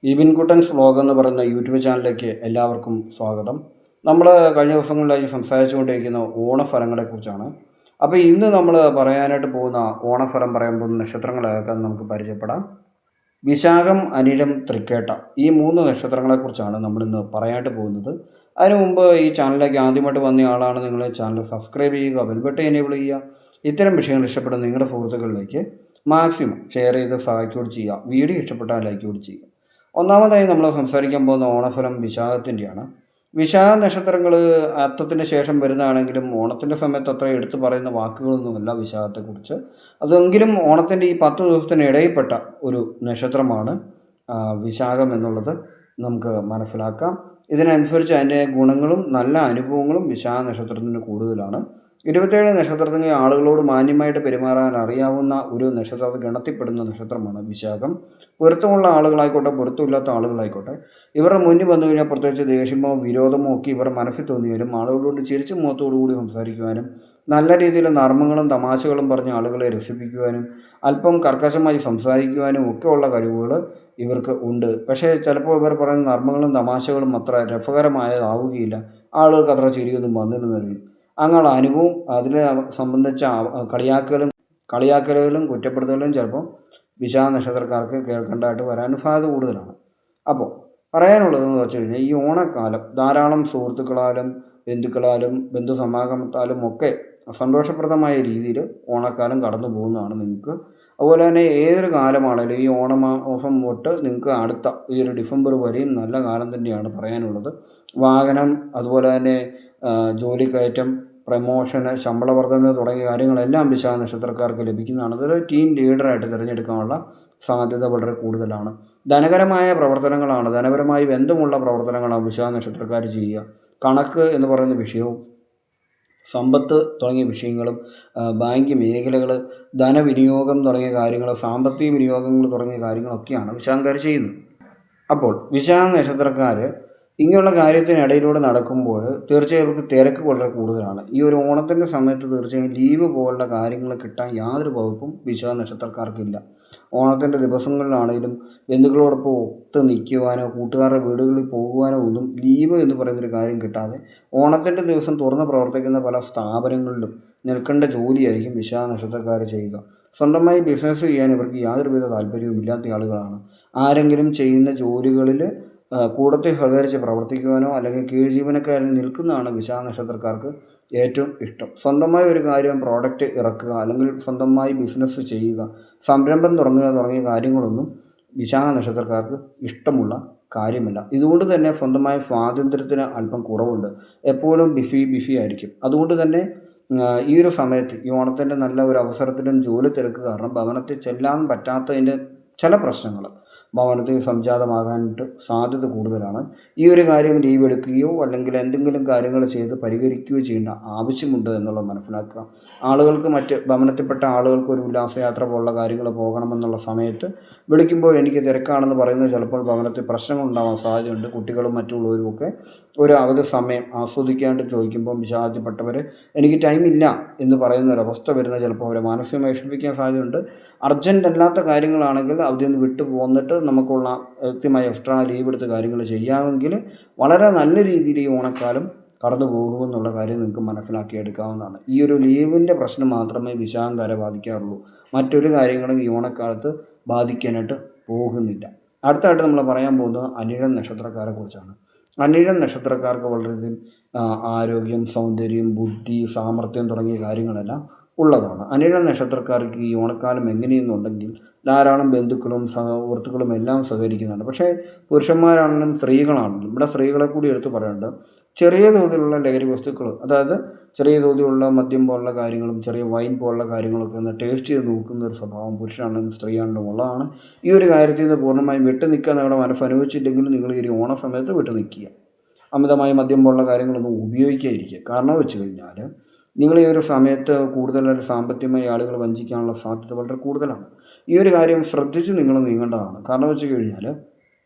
ഈബിൻകുട്ടൻസ് vlog എന്ന് പറയുന്ന YouTube ചാനലിലേക്ക് എല്ലാവർക്കും സ്വാഗതം. നമ്മൾ കഴിഞ്ഞ ദിവസങ്ങളിലായി സംസാരിച്ചുകൊണ്ടിരിക്കുന്ന ഓണഫലങ്ങളെക്കുറിച്ചാണ്. അപ്പോൾ ഇന്ന് നമ്മൾ പറയാനായിട്ട് പോകുന്ന ഓണഫലം പറയാൻ പോകുന്ന നക്ഷത്രങ്ങളെയൊക്കെ നമുക്ക് പരിചയപ്പെടാം. വിശാഖം, അനിഴം, തൃക്കേട്ട, ഈ 3 നക്ഷത്രങ്ങളെക്കുറിച്ചാണ് നമ്മളിന്ന് പറയാനായിട്ട് പോകുന്നത്. അതിനു മുമ്പ് ഈ ചാനലിലേക്ക് ആദ്യമായിട്ട് വന്ന ആളാണ് നിങ്ങൾ, ചാനൽ സബ്സ്ക്രൈബ് ചെയ്യുക, ബെൽബട്ടൺ എനേബിൾ ചെയ്യുക. ഇത്തരം വിഷയങ്ങൾ ഇഷ്ടപ്പെടുന്ന നിങ്ങളുടെ സുഹൃത്തുക്കളിലേക്ക് മാക്സിമം ഷെയർ ചെയ്ത് സഹായിക്കുകയും ചെയ്യുക. വീഡിയോ ഇഷ്ടപ്പെട്ടാൽ ലൈക്ക് കൂടി ചെയ്യുക. ഒന്നാമതായി നമ്മൾ സംസാരിക്കാൻ പോകുന്ന ഓണഫലം വിശാഖത്തിൻ്റെയാണ്. വിശാഖ നക്ഷത്രങ്ങൾ അത്തത്തിന് ശേഷം വരുന്നതാണെങ്കിലും ഓണത്തിൻ്റെ സമയത്ത് അത്ര എടുത്തു പറയുന്ന വാക്കുകളൊന്നുമല്ല വിശാഖത്തെക്കുറിച്ച്. അതെങ്കിലും ഓണത്തിൻ്റെ ഈ 10 ദിവസത്തിന് ഇടയിൽപ്പെട്ട ഒരു നക്ഷത്രമാണ് വിശാഖം എന്നുള്ളത് നമുക്ക് മനസ്സിലാക്കാം. ഇതിനനുസരിച്ച് അതിൻ്റെ ഗുണങ്ങളും നല്ല അനുഭവങ്ങളും വിശാഖ നക്ഷത്രത്തിന് കൂടുതലാണ്. 27 നക്ഷത്രത്തിന് ആളുകളോട് മാന്യമായിട്ട് പെരുമാറാൻ അറിയാവുന്ന ഒരു നക്ഷത്ര ഗണത്തിൽപ്പെടുന്ന നക്ഷത്രമാണ് വിശാഖം. പൊരുത്തമുള്ള ആളുകളായിക്കോട്ടെ പൊരുത്തമില്ലാത്ത ആളുകളായിക്കോട്ടെ, ഇവരുടെ മുന്നിൽ വന്നു കഴിഞ്ഞാൽ പ്രത്യേകിച്ച് ദേഷ്യമോ വിരോധമോ ഒക്കെ ഇവരുടെ മനസ്സിൽ തോന്നിയാലും ആളുകളോട് ചിരിച്ചു മുഖത്തോടുകൂടി സംസാരിക്കുവാനും നല്ല രീതിയിൽ നർമ്മങ്ങളും തമാശകളും പറഞ്ഞ് ആളുകളെ രസിപ്പിക്കുവാനും അല്പം കർക്കശമായി സംസാരിക്കുവാനും ഒക്കെയുള്ള കഴിവുകൾ ഇവർക്ക് ഉണ്ട്. പക്ഷേ ചിലപ്പോൾ ഇവർ പറയുന്ന നർമ്മങ്ങളും തമാശകളും അത്ര രസകരമായതാവുകയില്ല. ആളുകൾക്ക് അത്ര ചിരിയൊന്നും വന്നില്ലെന്ന് അറിയും. അങ്ങനെയുള്ള അനുഭവം അതിനെ സംബന്ധിച്ച കളിയാക്കലുകളും കുറ്റപ്പെടുത്തലും ചിലപ്പോൾ വിശാഖ നക്ഷത്രക്കാർക്ക് കേൾക്കേണ്ടതായിട്ട് വരാൻ സാധ്യത കൂടുതലാണ്. അപ്പോൾ പറയാനുള്ളതെന്ന് വെച്ച് കഴിഞ്ഞാൽ ഈ ഓണക്കാലം ധാരാളം സുഹൃത്തുക്കളാലും ബന്ധുക്കളാലും ബന്ധുസമാഗമത്താലും ഒക്കെ സന്തോഷപ്രദമായ രീതിയിൽ ഓണക്കാലം കടന്നു പോകുന്നതാണ് നിങ്ങൾക്ക്. അതുപോലെ തന്നെ ഏതൊരു കാലമാണെങ്കിലും ഈ ഓണമാസം തൊട്ട് നിങ്ങൾക്ക് അടുത്ത ഈ ഒരു ഡിസംബർ വരെയും നല്ല കാലം തന്നെയാണ് പറയാനുള്ളത്. വാഹനം, അതുപോലെ തന്നെ ജോലിക്കയറ്റം, പ്രമോഷന്, ശമ്പള വർധന തുടങ്ങിയ കാര്യങ്ങളെല്ലാം വിശാഖ നക്ഷത്രക്കാർക്ക് ലഭിക്കുന്നതാണ്. അതൊരു ടീം ലീഡറായിട്ട് തിരഞ്ഞെടുക്കാനുള്ള സാധ്യത വളരെ കൂടുതലാണ്. ധനകരമായ പ്രവർത്തനങ്ങളാണ്, ധനപരമായി ബന്ധമുള്ള പ്രവർത്തനങ്ങളാണ് വിശാഖ നക്ഷത്രക്കാർ ചെയ്യുക. കണക്ക് എന്ന് പറയുന്ന വിഷയവും സമ്പത്ത് തുടങ്ങിയ വിഷയങ്ങളും ബാങ്ക് മേഖലകൾ, ധനവിനിയോഗം തുടങ്ങിയ കാര്യങ്ങൾ, സാമ്പത്തിക വിനിയോഗങ്ങൾ തുടങ്ങിയ കാര്യങ്ങളൊക്കെയാണ് വിശാഖക്കാർ ചെയ്യുന്നത്. അപ്പോൾ വിശാഖ നക്ഷത്രക്കാർ ഇങ്ങനെയുള്ള കാര്യത്തിനിടയിലൂടെ നടക്കുമ്പോൾ തീർച്ചയായും അവർക്ക് തിരക്ക് വളരെ കൂടുതലാണ്. ഈ ഒരു ഓണത്തിൻ്റെ സമയത്ത് തീർച്ചയായും ലീവ് പോലുള്ള കാര്യങ്ങൾ കിട്ടാൻ യാതൊരു വകുപ്പും വിശാഖ നക്ഷത്രക്കാർക്കില്ല. ഓണത്തിൻ്റെ ദിവസങ്ങളിലാണെങ്കിലും ബന്ധുക്കളോടൊപ്പം ഒത്ത് നിൽക്കുവാനോ കൂട്ടുകാരുടെ വീടുകളിൽ പോകുവാനോ ഒന്നും ലീവ് എന്ന് പറയുന്നൊരു കാര്യം കിട്ടാതെ ഓണത്തിൻ്റെ ദിവസം തുറന്ന് പ്രവർത്തിക്കുന്ന പല സ്ഥാപനങ്ങളിലും നിൽക്കേണ്ട ജോലിയായിരിക്കും വിശാഖ നക്ഷത്രക്കാർ ചെയ്യുക. സ്വന്തമായി ബിസിനസ് ചെയ്യാൻ ഇവർക്ക് യാതൊരുവിധ താല്പര്യവും ഇല്ലാത്ത ആളുകളാണ്. ആരെങ്കിലും ചെയ്യുന്ന ജോലികളിൽ കൂടത്തിൽ സഹകരിച്ച് പ്രവർത്തിക്കുവാനോ അല്ലെങ്കിൽ കീഴ് ജീവനക്കാരിൽ നിൽക്കുന്നതാണ് വിശാഖ നക്ഷത്രക്കാർക്ക് ഏറ്റവും ഇഷ്ടം. സ്വന്തമായി ഒരു കാര്യം പ്രോഡക്റ്റ് ഇറക്കുക അല്ലെങ്കിൽ സ്വന്തമായി ബിസിനസ് ചെയ്യുക, സംരംഭം തുടങ്ങിയ കാര്യങ്ങളൊന്നും വിശാഖ നക്ഷത്രക്കാർക്ക് ഇഷ്ടമുള്ള കാര്യമല്ല. ഇതുകൊണ്ട് തന്നെ സ്വന്തമായ സ്വാതന്ത്ര്യത്തിന് അല്പം കുറവുണ്ട്. എപ്പോഴും ബിസി ആയിരിക്കും. അതുകൊണ്ട് തന്നെ ഈ ഒരു സമയത്ത് ഈ ഓണത്തിൻ്റെ നല്ല ഒരു അവസരത്തിലും ജോലി തിരക്ക് കാരണം ഭവനത്തിൽ ചെല്ലാൻ പറ്റാത്തതിൻ്റെ ചില പ്രശ്നങ്ങൾ ഭവനത്തിൽ സംജാതമാകാനായിട്ട് സാധ്യത കൂടുതലാണ്. ഈ ഒരു കാര്യം ലീവ് എടുക്കുകയോ അല്ലെങ്കിൽ എന്തെങ്കിലും കാര്യങ്ങൾ ചെയ്ത് പരിഹരിക്കുകയോ ചെയ്യേണ്ട ആവശ്യമുണ്ട് എന്നുള്ളത് മനസ്സിലാക്കുക. ആളുകൾക്ക് മറ്റ് ഭവനത്തിൽപ്പെട്ട ആളുകൾക്ക് ഒരു ഉല്ലാസയാത്ര പോലുള്ള കാര്യങ്ങൾ പോകണമെന്നുള്ള സമയത്ത് വിളിക്കുമ്പോൾ എനിക്ക് തിരക്കാണെന്ന് പറയുന്നത് ചിലപ്പോൾ ഭവനത്തിൽ പ്രശ്നങ്ങളുണ്ടാവാൻ സാധ്യതയുണ്ട്. കുട്ടികളും മറ്റുള്ളവരും ഒക്കെ ഒരു അവധി സമയം ആസ്വദിക്കാണ്ട് ചോദിക്കുമ്പോൾ വിഷാദത്തിൽപ്പെട്ടവർ എനിക്ക് ടൈമില്ല എന്ന് പറയുന്ന ഒരവസ്ഥ വരുന്ന ചിലപ്പോൾ അവരെ മാനസികമായി വിഷമിപ്പിക്കാൻ സാധ്യതയുണ്ട്. അർജൻറ്റ് അല്ലാത്ത കാര്യങ്ങളാണെങ്കിൽ അവധിയിൽ നിന്ന് വിട്ടു പോന്നിട്ട് നമുക്കുള്ള കൃത്യമായി എക്സ്ട്രാ ലീവ് എടുത്ത് കാര്യങ്ങൾ ചെയ്യാമെങ്കിൽ വളരെ നല്ല രീതിയിൽ ഈ ഓണക്കാലം കടന്നു പോകുമെന്നുള്ള കാര്യം നിങ്ങൾക്ക് മനസ്സിലാക്കിയെടുക്കാവുന്നതാണ്. ഈ ഒരു ലീവിൻ്റെ പ്രശ്നം മാത്രമേ വിശാഖക്കാരെ ബാധിക്കാറുള്ളൂ. മറ്റൊരു കാര്യങ്ങളും ഈ ഓണക്കാലത്ത് ബാധിക്കാനായിട്ട് പോകുന്നില്ല. അടുത്തായിട്ട് നമ്മൾ പറയാൻ പോകുന്നത് അനിഴം നക്ഷത്രക്കാരെ കുറിച്ചാണ്. അനിഴം നക്ഷത്രക്കാർക്ക് വളരെയധികം ആരോഗ്യം, സൗന്ദര്യം, ബുദ്ധി, സാമർഥ്യം തുടങ്ങിയ കാര്യങ്ങളെല്ലാം ഉള്ളതാണ്. അനിഴം നക്ഷത്രക്കാർക്ക് ഈ ഓണക്കാലം എങ്ങനെയെന്നുണ്ടെങ്കിൽ ധാരാളം ബന്ധുക്കളും സുഹൃത്തുക്കളും എല്ലാം സഹകരിക്കുന്നുണ്ട്. പക്ഷേ പുരുഷന്മാരാണെങ്കിലും സ്ത്രീകളാണെങ്കിലും ഇവിടെ സ്ത്രീകളെ കൂടി എടുത്ത് പറയാനുണ്ട്. ചെറിയ തോതിലുള്ള ലഹരി വസ്തുക്കൾ, അതായത് ചെറിയ തോതിലുള്ള മദ്യം പോലുള്ള കാര്യങ്ങളും ചെറിയ വൈൻ പോലുള്ള കാര്യങ്ങളൊക്കെ ഒന്ന് ടേസ്റ്റ് ചെയ്ത് നോക്കുന്ന ഒരു സ്വഭാവം പുരുഷനാണെങ്കിലും സ്ത്രീയാണെങ്കിലും ഉള്ളതാണ്. ഈ ഒരു കാര്യത്തിൽ നിന്ന് പൂർണ്ണമായും വിട്ടു നിൽക്കാൻ നിങ്ങളുടെ മനസ്സ് അനുവദിച്ചില്ലെങ്കിലും നിങ്ങൾ ഈ ഓണ സമയത്ത് വിട്ടു നിൽക്കുക. അമിതമായി മദ്യം പോലുള്ള കാര്യങ്ങളൊന്നും ഉപയോഗിക്കാതിരിക്കുക. കാരണം വെച്ച് കഴിഞ്ഞാൽ നിങ്ങൾ ഈ ഒരു സമയത്ത് കൂടുതലായിട്ട് സാമ്പത്തികമായി ആളുകൾ വഞ്ചിക്കാനുള്ള സാധ്യത വളരെ കൂടുതലാണ്. ഈ ഒരു കാര്യം ശ്രദ്ധിച്ച് നിങ്ങൾ നീങ്ങേണ്ടതാണ്. കാരണം വെച്ച് കഴിഞ്ഞാൽ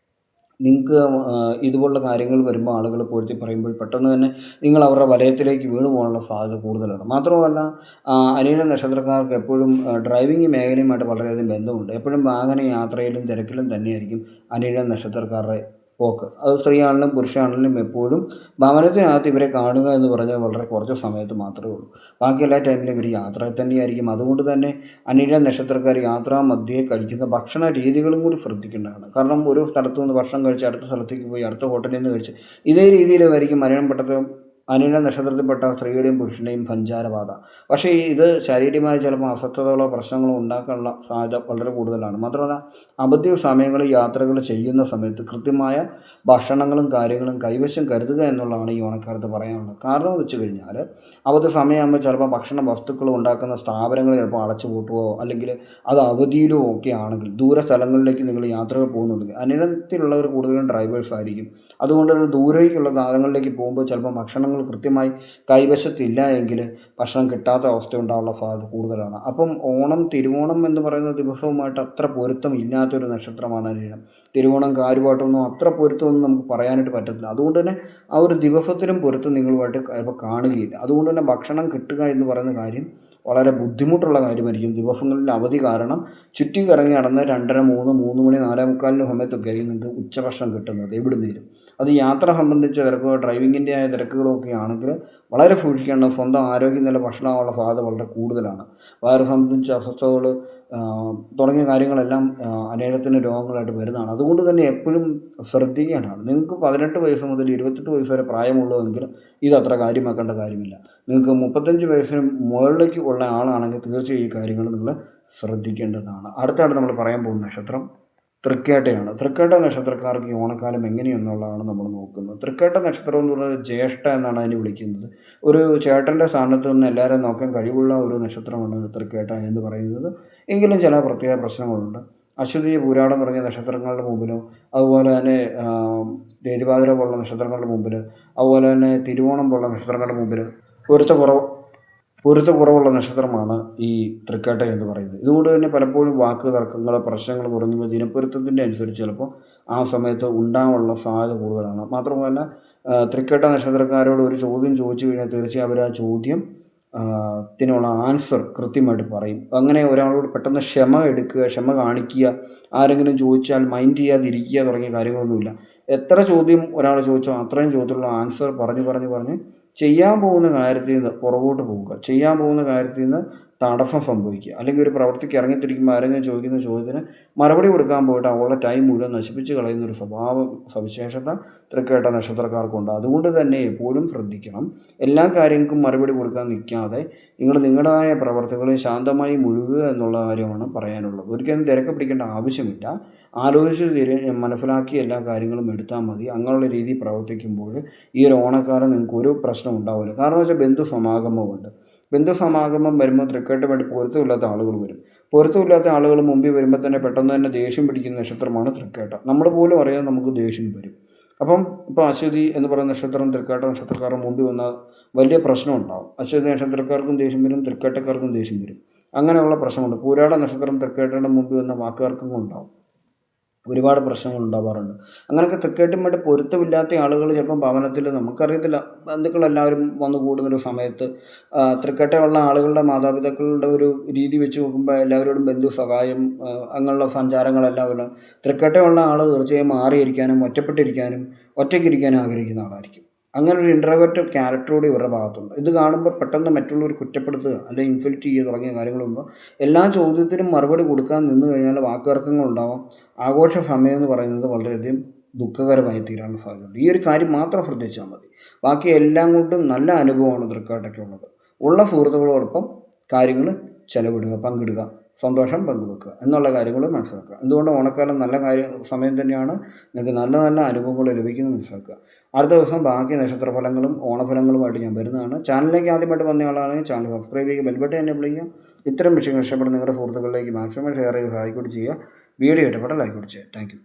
നിങ്ങൾക്ക് ഇതുപോലുള്ള കാര്യങ്ങൾ വരുമ്പോൾ ആളുകൾ പൊരുത്തി പറയുമ്പോൾ പെട്ടെന്ന് തന്നെ നിങ്ങൾ അവരുടെ വലയത്തിലേക്ക് വീണു പോകാനുള്ള സാധ്യത കൂടുതലാണ്. മാത്രമല്ല അനിഴ നക്ഷത്രക്കാർക്ക് എപ്പോഴും ഡ്രൈവിംഗ് മേഖലയുമായിട്ട് വളരെയധികം ബന്ധമുണ്ട്. എപ്പോഴും വാഹന യാത്രയിലും തിരക്കിലും തന്നെയായിരിക്കും അനിഴ നക്ഷത്രക്കാരുടെ പോക്ക്. അത് സ്ത്രീയാണെങ്കിലും പുരുഷനാണെങ്കിലും എപ്പോഴും ഭവനത്തിനകത്ത് ഇവരെ കാണുക എന്ന് പറഞ്ഞാൽ വളരെ കുറച്ച് സമയത്ത് മാത്രമേ ഉള്ളൂ. ബാക്കി എല്ലാ ടൈമിലും ഇവർ യാത്രയിൽ തന്നെയായിരിക്കും. അതുകൊണ്ട് തന്നെ അനിഴ നക്ഷത്രക്കാർ യാത്രാമധ്യേ കഴിക്കുന്ന ഭക്ഷണ രീതികളും കൂടി ശ്രദ്ധിക്കേണ്ടതാണ്. കാരണം ഒരു സ്ഥലത്തു നിന്ന് ഭക്ഷണം കഴിച്ച് അടുത്ത സ്ഥലത്തേക്ക് പോയി അടുത്ത ഹോട്ടലിൽ നിന്ന് കഴിച്ച് ഇതേ രീതിയിലായിരിക്കും അനിഴ നക്ഷത്രത്തിൽപ്പെട്ട സ്ത്രീയുടെയും പുരുഷൻ്റെയും സഞ്ചാരപാത. പക്ഷേ ഇത് ശാരീരികമായി ചിലപ്പോൾ അസ്വസ്ഥതകളോ പ്രശ്നങ്ങളോ ഉണ്ടാക്കാനുള്ള സാധ്യത വളരെ കൂടുതലാണ്. മാത്രമല്ല അവധി സമയങ്ങളിൽ യാത്രകൾ ചെയ്യുന്ന സമയത്ത് കൃത്യമായ ഭക്ഷണങ്ങളും കാര്യങ്ങളും കൈവശം കരുതുക എന്നുള്ളതാണ് ഈ ഓണക്കാലത്ത് പറയാനുള്ളത്. കാരണം എന്ന് വെച്ച് കഴിഞ്ഞാൽ അവധി സമയമാകുമ്പോൾ ചിലപ്പോൾ ഭക്ഷണ വസ്തുക്കൾ ഉണ്ടാക്കുന്ന സ്ഥാപനങ്ങൾ ചിലപ്പോൾ അടച്ചു പൂട്ടുകയോ അല്ലെങ്കിൽ അത് അവധിയിലോ ഒക്കെ ആണെങ്കിൽ ദൂര സ്ഥലങ്ങളിലേക്ക് നിങ്ങൾ യാത്രകൾ പോകുന്നുണ്ടെങ്കിൽ അനിഴത്തിലുള്ളവർ കൂടുതലും ഡ്രൈവേഴ്സ് ആയിരിക്കും. അതുകൊണ്ട് തന്നെ ദൂരേക്കുള്ള സ്ഥലങ്ങളിലേക്ക് പോകുമ്പോൾ ചിലപ്പോൾ ഭക്ഷണങ്ങൾ കൃത്യമായി കൈവശത്തില്ല എങ്കിൽ ഭക്ഷണം കിട്ടാത്ത അവസ്ഥ ഉണ്ടാകാനുള്ള സാധ്യത കൂടുതലാണ്. അപ്പം തിരുവോണം എന്ന് പറയുന്ന ദിവസവുമായിട്ട് അത്ര പൊരുത്തം ഇല്ലാത്തൊരു നക്ഷത്രമാണ് അനിഴം. തിരുവോണം കാര്യമായിട്ടൊന്നും അത്ര പൊരുത്തമൊന്നും നമുക്ക് പറയാനായിട്ട് പറ്റത്തില്ല. അതുകൊണ്ട് തന്നെ ആ ഒരു ദിവസത്തിലും പൊരുത്തം നിങ്ങളുമായിട്ട് ചിലപ്പോൾ കാണുകയില്ല. അതുകൊണ്ട് തന്നെ ഭക്ഷണം കിട്ടുക എന്ന് പറയുന്ന കാര്യം വളരെ ബുദ്ധിമുട്ടുള്ള കാര്യമായിരിക്കും. ദിവസങ്ങളിൽ അവധി കാരണം ചുറ്റി കറങ്ങി നടന്ന് 2:30, 3 മണി 4:45 സമയത്തൊക്കെ ആയിരിക്കും നിങ്ങൾക്ക് ഉച്ചഭക്ഷണം കിട്ടുന്നത് എവിടുന്നേലും. അത് യാത്ര സംബന്ധിച്ച തിരക്കോ ഡ്രൈവിങ്ങിൻ്റെ ആയ തിരക്കുകളോ ഒക്കെ ആണെങ്കിൽ വളരെ സൂക്ഷിക്കേണ്ട. സ്വന്തം ആരോഗ്യനില ഭക്ഷണമാകാനുള്ള സാധ്യത വളരെ കൂടുതലാണ്. വയറ് സംബന്ധിച്ച അസ്വസ്ഥതകൾ തുടങ്ങിയ കാര്യങ്ങളെല്ലാം അനേകത്തിന് രോഗങ്ങളായിട്ട് വരുന്നതാണ്. അതുകൊണ്ട് തന്നെ എപ്പോഴും ശ്രദ്ധിക്കാനാണ്. നിങ്ങൾക്ക് 18 വയസ്സ് മുതൽ 28 വയസ്സ് വരെ പ്രായമുള്ളതെങ്കിൽ ഇതത്ര കാര്യമാക്കേണ്ട കാര്യമില്ല. നിങ്ങൾക്ക് 35 വയസ്സിന് മുകളിലേക്ക് ഉള്ള ആളാണെങ്കിൽ തീർച്ചയായും ഈ കാര്യങ്ങൾ നിങ്ങൾ ശ്രദ്ധിക്കേണ്ടതാണ്. അടുത്തായിട്ട് നമ്മൾ പറയാൻ പോകുന്ന നക്ഷത്രം തൃക്കേട്ടയാണ്. തൃക്കേട്ട നക്ഷത്രക്കാർക്ക് ഈ ഓണക്കാലം എങ്ങനെയെന്നുള്ളതാണ് നമ്മൾ നോക്കുന്നത്. തൃക്കേട്ട നക്ഷത്രം എന്ന് പറയുന്നത് ജ്യേഷ്ഠ എന്നാണ് അതിനെ വിളിക്കുന്നത്. ഒരു ചേട്ടൻ്റെ സ്ഥാനത്ത് നിന്ന് എല്ലാവരെയും നോക്കാൻ കഴിവുള്ള ഒരു നക്ഷത്രമാണ് തൃക്കേട്ട എന്ന് പറയുന്നത്. എങ്കിലും ചില പ്രത്യേക പ്രശ്നങ്ങളുണ്ട്. അശ്വതി, പൂരാടം തുടങ്ങിയ നക്ഷത്രങ്ങളുടെ മുമ്പിലും അതുപോലെ തന്നെ തിരുവാതിര പോലുള്ള നക്ഷത്രങ്ങളുടെ മുമ്പിൽ അതുപോലെ തന്നെ തിരുവോണം പോലുള്ള നക്ഷത്രങ്ങളുടെ മുമ്പിൽ പൊരുത്തക്കുറവുള്ള നക്ഷത്രമാണ് ഈ തൃക്കേട്ട എന്ന് പറയുന്നത്. ഇതുകൊണ്ട് തന്നെ പലപ്പോഴും വാക്ക് തർക്കങ്ങൾ, പ്രശ്നങ്ങൾ തുടങ്ങിയവ ദിനപ്പൊരുത്തത്തിൻ്റെ അനുസരിച്ച് ചിലപ്പോൾ ആ സമയത്ത് ഉണ്ടാകാനുള്ള സാധ്യത കൂടുതലാണ്. മാത്രമല്ല തൃക്കേട്ട നക്ഷത്രക്കാരോട് ഒരു ചോദ്യം ചോദിച്ചു കഴിഞ്ഞാൽ തീർച്ചയായും അവർ ആ ചോദ്യം ത്തിനുള്ള ആൻസർ കൃത്യമായിട്ട് പറയും. അങ്ങനെ ഒരാളോട് പെട്ടെന്ന് ക്ഷമ കാണിക്കുക, ആരെങ്കിലും ചോദിച്ചാൽ മൈൻഡ് ചെയ്യാതിരിക്കുക തുടങ്ങിയ കാര്യങ്ങളൊന്നുമില്ല. എത്ര ചോദ്യം ഒരാൾ ചോദിച്ചോ അത്രയും ചോദ്യത്തിലുള്ള ആൻസർ പറഞ്ഞ് ചെയ്യാൻ പോകുന്ന കാര്യത്തിൽ നിന്ന് പുറകോട്ട് പോവുക, ചെയ്യാൻ പോകുന്ന കാര്യത്തിൽ നിന്ന് തടസ്സം സംഭവിക്കുക. അല്ലെങ്കിൽ ഒരു പ്രവൃത്തിക്ക് ഇറങ്ങിത്തിരിക്കുമ്പോൾ ആരെങ്കിലും ചോദിക്കുന്ന ചോദ്യത്തിന് മറുപടി കൊടുക്കാൻ പോയിട്ട് അവളുടെ ടൈം മുഴുവൻ നശിപ്പിച്ച് കളയുന്ന ഒരു സവിശേഷത തൃക്കേട്ട നക്ഷത്രക്കാർക്കുണ്ട്. അതുകൊണ്ട് തന്നെ എപ്പോഴും ശ്രദ്ധിക്കണം. എല്ലാ കാര്യങ്ങൾക്കും മറുപടി കൊടുക്കാൻ നിൽക്കാതെ നിങ്ങൾ നിങ്ങളുടേതായ പ്രവർത്തികളിൽ ശാന്തമായി മുഴുകുക എന്നുള്ള കാര്യമാണ് പറയാനുള്ളത്. ഒരിക്കലും തിരക്ക് പിടിക്കേണ്ട ആവശ്യമില്ല. ആലോചിച്ച് മനസ്സിലാക്കി എല്ലാ കാര്യങ്ങളും എടുത്താൽ മതി. അങ്ങനെയുള്ള രീതിയിൽ പ്രവർത്തിക്കുമ്പോൾ ഈ ഒരു ഓണക്കാലം നിങ്ങൾക്ക് ഒരു പ്രശ്നം ഉണ്ടാവില്ല. കാരണം വെച്ചാൽ ബന്ധുസമാഗമമുണ്ട്. ബന്ധുസമാഗമം വരുമ്പോൾ തൃക്കേട്ടുമായിട്ട് പൊരുത്തമില്ലാത്ത ആളുകൾ വരും. പൊരുത്തമില്ലാത്ത ആളുകൾ മുമ്പിൽ വരുമ്പോൾ തന്നെ പെട്ടെന്ന് തന്നെ ദേഷ്യം പിടിക്കുന്ന നക്ഷത്രമാണ് തൃക്കേട്ട. നമ്മൾ പോലും അറിയാതെ നമുക്ക് ദേഷ്യം വരും. ഇപ്പോൾ അശ്വതി എന്ന് പറയുന്ന നക്ഷത്രം തൃക്കേട്ട നക്ഷത്രക്കാരുടെ മുമ്പിൽ വന്നാൽ വലിയ പ്രശ്നം ഉണ്ടാവും. അശ്വതി നക്ഷത്രക്കാർക്കും ദേഷ്യം വരും, തൃക്കേട്ടക്കാർക്കും ദേഷ്യം വരും. അങ്ങനെയുള്ള പ്രശ്നമുണ്ട്. പൂരാട നക്ഷത്രം തൃക്കേട്ടയുടെ മുമ്പിൽ വന്ന വാക്കുകാർക്കും ഉണ്ടാവും. ഒരുപാട് പ്രശ്നങ്ങൾ ഉണ്ടാവാറുണ്ട്. അങ്ങനെയൊക്കെ തൃക്കേട്ടുമായിട്ട് പൊരുത്തമില്ലാത്ത ആളുകൾ ചിലപ്പം ഭവനത്തിൽ നമുക്കറിയത്തില്ല, ബന്ധുക്കളെല്ലാവരും വന്നു കൂടുന്നൊരു സമയത്ത് തൃക്കേട്ടയുള്ള ആളുകളുടെ മാതാപിതാക്കളുടെ ഒരു രീതി വെച്ച് നോക്കുമ്പോൾ എല്ലാവരോടും ബന്ധു സഹായം അങ്ങനെയുള്ള സഞ്ചാരങ്ങളെല്ലാം ഉള്ള തൃക്കേട്ടയുള്ള ആൾ തീർച്ചയായും മാറിയിരിക്കാനും ഒറ്റയ്ക്കിരിക്കാനും ആഗ്രഹിക്കുന്ന ആളായിരിക്കും. അങ്ങനെ ഒരു ഇൻട്രോവേർട്ട് ക്യാരക്ടറോട് ഇവരുടെ ഭാഗത്തുണ്ട്. ഇത് കാണുമ്പോൾ പെട്ടെന്ന് മറ്റുള്ളവർ കുറ്റപ്പെടുത്തുക അല്ലെങ്കിൽ ഇൻസൾട്ട് ചെയ്യുക തുടങ്ങിയ കാര്യങ്ങളുമ്പോൾ എല്ലാ ചോദ്യത്തിനും മറുപടി കൊടുക്കാൻ നിന്ന് കഴിഞ്ഞാൽ വാക്കുതർക്കങ്ങളുണ്ടാവാം. ആഘോഷ സമയം എന്ന് പറയുന്നത് വളരെയധികം ദുഃഖകരമായി തീരാനുള്ള സാധ്യതയുണ്ട്. ഈ ഒരു കാര്യം മാത്രം ശ്രദ്ധിച്ചാൽ മതി. ബാക്കി എല്ലാം കൊണ്ടും നല്ല അനുഭവമാണ് തൃക്കേട്ടയ്ക്കുള്ളത്. ഉള്ള സുഹൃത്തുക്കളോടൊപ്പം കാര്യങ്ങൾ പങ്കിടുക, സന്തോഷം പങ്കുവെക്കുക എന്നുള്ള കാര്യങ്ങൾ മനസ്സിലാക്കുക. എന്തുകൊണ്ട് ഓണക്കാലം നല്ല സമയം തന്നെയാണ്. നിങ്ങൾക്ക് നല്ല നല്ല അനുഭവങ്ങൾ ലഭിക്കുന്നത് മനസ്സിലാക്കുക. അടുത്ത ദിവസം ബാക്കി നക്ഷത്രഫലങ്ങളും ഓണഫലങ്ങളുമായിട്ട് ഞാൻ വരുന്നതാണ്. ചാനലിലേക്ക് ആദ്യമായിട്ട് വന്ന ആളാണെങ്കിൽ ചാനൽ സബ്സ്ക്രൈബ് ചെയ്യുക, ബെൽബട്ടൺ എനേബിൾ ചെയ്യുക. ഇത്തരം വിഷയങ്ങൾ ഇഷ്ടപ്പെടുന്ന നിങ്ങളുടെ സുഹൃത്തുക്കളിലേക്ക് മാക്സിമം ഷെയർ ചെയ്ത് സഹായിക്കുകയും ചെയ്യുക. വീഡിയോ ഇഷ്ടപ്പെട്ട ലൈക്ക് ചെയ്യുക. Thank you.